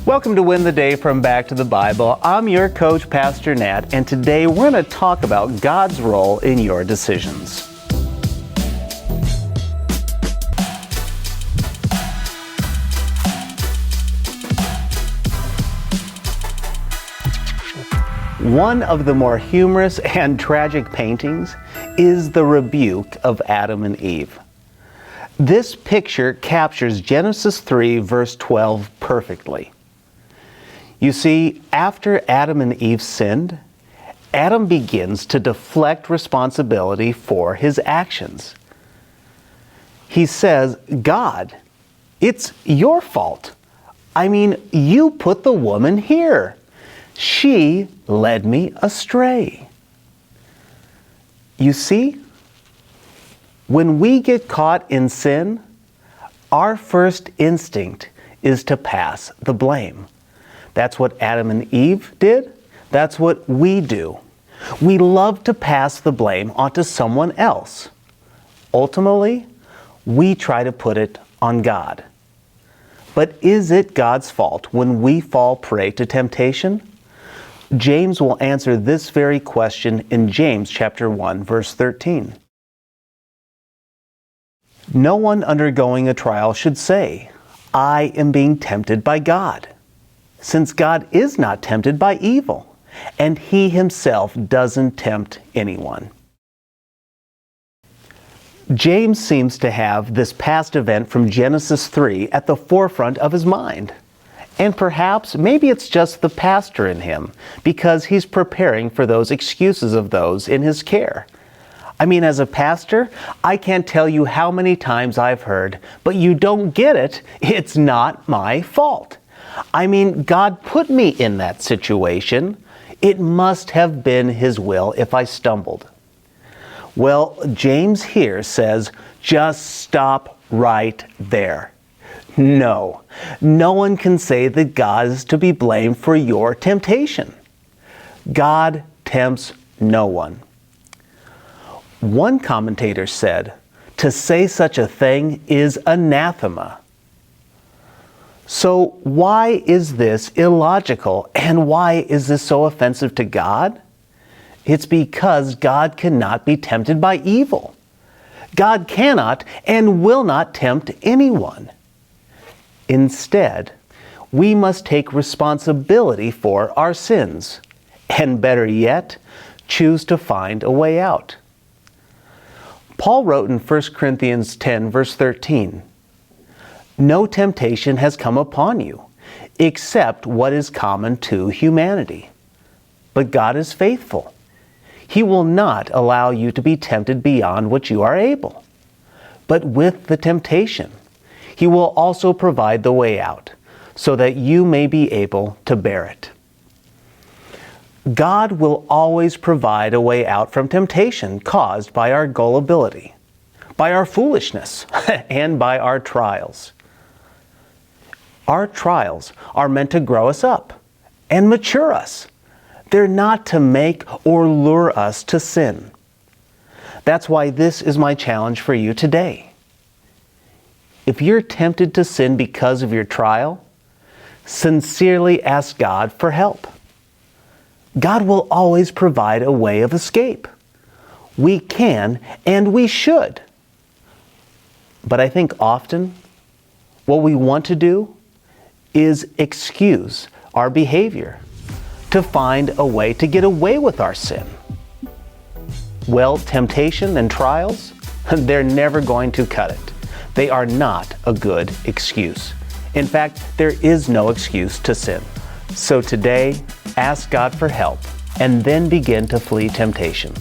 Welcome to Win the Day from Back to the Bible. I'm your coach, Pastor Nat, and today we're going to talk about God's role in your decisions. One of the more humorous and tragic paintings is the rebuke of Adam and Eve. This picture captures Genesis 3, verse 12 perfectly. You see, after Adam and Eve sinned, Adam begins to deflect responsibility for his actions. He says, God, it's your fault. I mean, you put the woman here. She led me astray. You see, when we get caught in sin, our first instinct is to pass the blame. That's what Adam and Eve did. That's what we do. We love to pass the blame onto someone else. Ultimately, we try to put it on God. But is it God's fault when we fall prey to temptation? James will answer this very question in James chapter 1, verse 13. No one undergoing a trial should say, I am being tempted by God, since God is not tempted by evil, and He Himself doesn't tempt anyone. James seems to have this past event from Genesis 3 at the forefront of his mind. And perhaps, maybe it's just the pastor in him, because he's preparing for those excuses of those in his care. I mean, as a pastor, I can't tell you how many times I've heard, but you don't get it, it's not my fault. I mean, God put me in that situation. It must have been His will if I stumbled. Well, James here says, just stop right there. No one can say that God is to be blamed for your temptation. God tempts no one. One commentator said, to say such a thing is anathema. So why is this illogical, and why is this so offensive to God? It's because God cannot be tempted by evil. God cannot and will not tempt anyone. Instead, we must take responsibility for our sins, and better yet, choose to find a way out. Paul wrote in 1 Corinthians 10, verse 13, no temptation has come upon you, except what is common to humanity. But God is faithful. He will not allow you to be tempted beyond what you are able. But with the temptation, He will also provide the way out, so that you may be able to bear it. God will always provide a way out from temptation caused by our gullibility, by our foolishness, and by our trials. Our trials are meant to grow us up and mature us. They're not to make or lure us to sin. That's why this is my challenge for you today. If you're tempted to sin because of your trial, sincerely ask God for help. God will always provide a way of escape. We can and we should. But I think often what we want to do is excuse our behavior to find a way to get away with our sin. Well, temptation and trials, they're never going to cut it. They are not a good excuse. In fact, there is no excuse to sin. So today, ask God for help and then begin to flee temptation.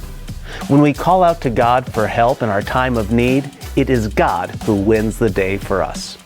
When we call out to God for help in our time of need, it is God who wins the day for us.